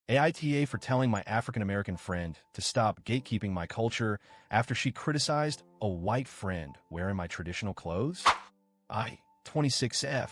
AITA for telling my African-American friend to stop gatekeeping my culture after she criticized a white friend wearing my traditional clothes? I, 26F,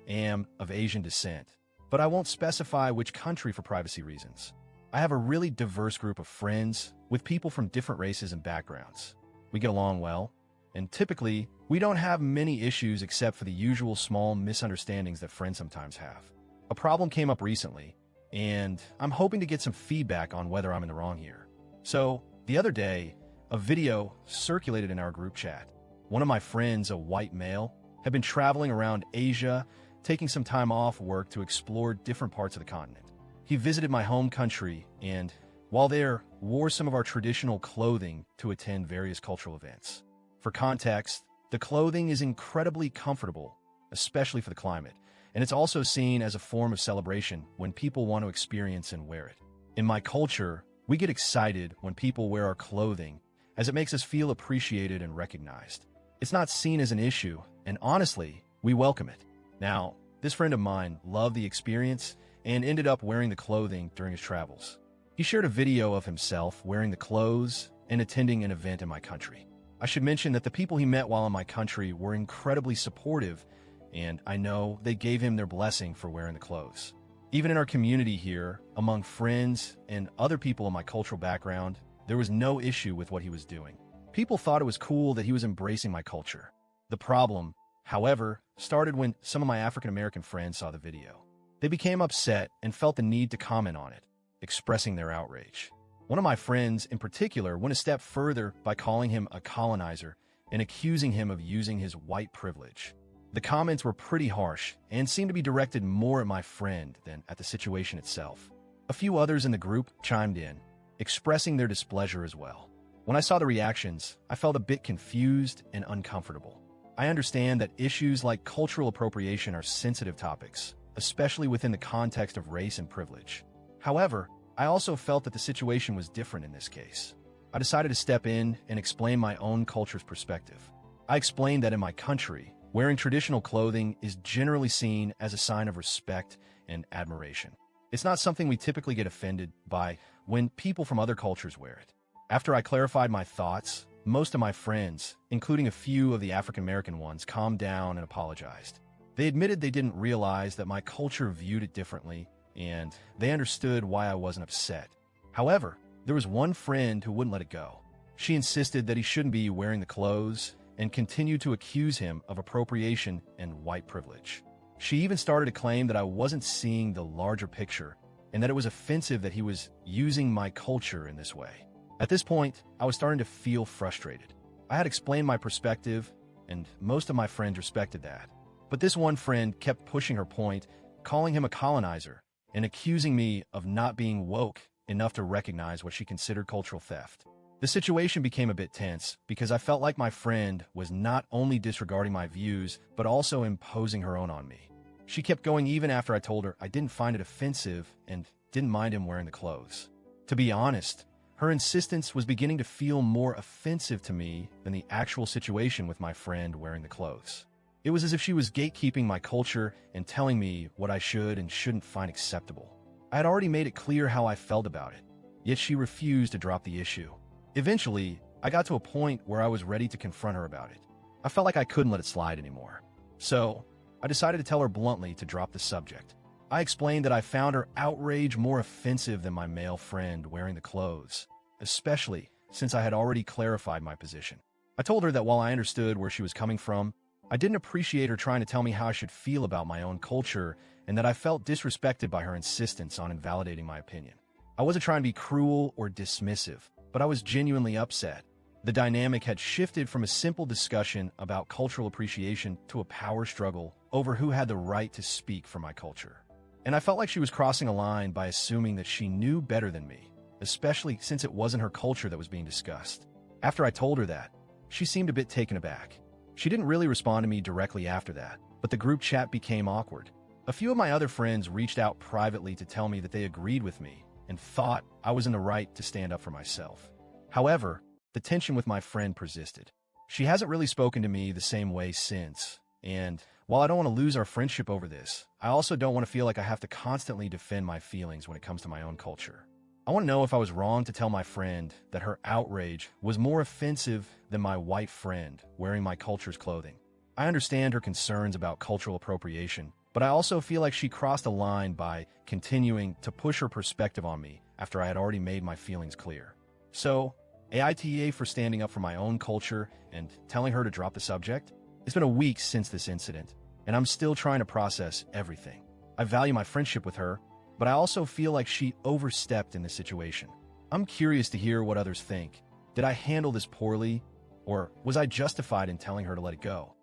am of Asian descent, but I won't specify which country for privacy reasons. I have a really diverse group of friends with people from different races and backgrounds. We get along well, and typically, we don't have many issues except for the usual small misunderstandings that friends sometimes have. A problem came up recently, and I'm hoping to get some feedback on whether I'm in the wrong here. So, the other day, a video circulated in our group chat. One of my friends, a white male, had been traveling around Asia, taking some time off work to explore different parts of the continent. He visited my home country and, while there, wore some of our traditional clothing to attend various cultural events. For context, the clothing is incredibly comfortable, especially for the climate, and it's also seen as a form of celebration when people want to experience and wear it. In my culture, we get excited when people wear our clothing, as it makes us feel appreciated and recognized. It's not seen as an issue, and honestly, we welcome it. Now, this friend of mine loved the experience and ended up wearing the clothing during his travels. He shared a video of himself wearing the clothes and attending an event in my country. I should mention that the people he met while in my country were incredibly supportive, and I know they gave him their blessing for wearing the clothes. Even in our community here, among friends and other people in my cultural background, there was no issue with what he was doing. People thought it was cool that he was embracing my culture. The problem, however, started when some of my African-American friends saw the video. They became upset and felt the need to comment on it, expressing their outrage. One of my friends, in particular, went a step further by calling him a colonizer and accusing him of using his white privilege. The comments were pretty harsh and seemed to be directed more at my friend than at the situation itself. A few others in the group chimed in, expressing their displeasure as well. When I saw the reactions, I felt a bit confused and uncomfortable. I understand that issues like cultural appropriation are sensitive topics, especially within the context of race and privilege. However, I also felt that the situation was different in this case. I decided to step in and explain my own culture's perspective. I explained that in my country, wearing traditional clothing is generally seen as a sign of respect and admiration. It's not something we typically get offended by when people from other cultures wear it. After I clarified my thoughts, most of my friends, including a few of the African-American ones, calmed down and apologized. They admitted they didn't realize that my culture viewed it differently, and they understood why I wasn't upset. However, there was one friend who wouldn't let it go. She insisted that he shouldn't be wearing the clothes and continued to accuse him of appropriation and white privilege. She even started to claim that I wasn't seeing the larger picture and that it was offensive that he was using my culture in this way. At this point, I was starting to feel frustrated. I had explained my perspective, and most of my friends respected that. But this one friend kept pushing her point, calling him a colonizer, and accusing me of not being woke enough to recognize what she considered cultural theft. The situation became a bit tense because I felt like my friend was not only disregarding my views, but also imposing her own on me. She kept going even after I told her I didn't find it offensive and didn't mind him wearing the clothes. To be honest, her insistence was beginning to feel more offensive to me than the actual situation with my friend wearing the clothes. It was as if she was gatekeeping my culture and telling me what I should and shouldn't find acceptable. I had already made it clear how I felt about it, yet she refused to drop the issue. Eventually, I got to a point where I was ready to confront her about it. I felt like I couldn't let it slide anymore. So, I decided to tell her bluntly to drop the subject. I explained that I found her outrage more offensive than my male friend wearing the clothes, especially since I had already clarified my position. I told her that while I understood where she was coming from, I didn't appreciate her trying to tell me how I should feel about my own culture and that I felt disrespected by her insistence on invalidating my opinion. I wasn't trying to be cruel or dismissive, but I was genuinely upset. The dynamic had shifted from a simple discussion about cultural appreciation to a power struggle over who had the right to speak for my culture. And I felt like she was crossing a line by assuming that she knew better than me, especially since it wasn't her culture that was being discussed. After I told her that, she seemed a bit taken aback. She didn't really respond to me directly after that, but the group chat became awkward. A few of my other friends reached out privately to tell me that they agreed with me and thought I was in the right to stand up for myself. However, the tension with my friend persisted. She hasn't really spoken to me the same way since, And while I don't want to lose our friendship over this, I also don't want to feel like I have to constantly defend my feelings when it comes to my own culture. I want to know if I was wrong to tell my friend that her outrage was more offensive than my white friend wearing my culture's clothing. I understand her concerns about cultural appropriation, but I also feel like she crossed a line by continuing to push her perspective on me after I had already made my feelings clear. So, AITA for standing up for my own culture and telling her to drop the subject. It's been a week since this incident, and I'm still trying to process everything. I value my friendship with her, but I also feel like she overstepped in this situation. I'm curious to hear what others think. Did I handle this poorly, or was I justified in telling her to let it go?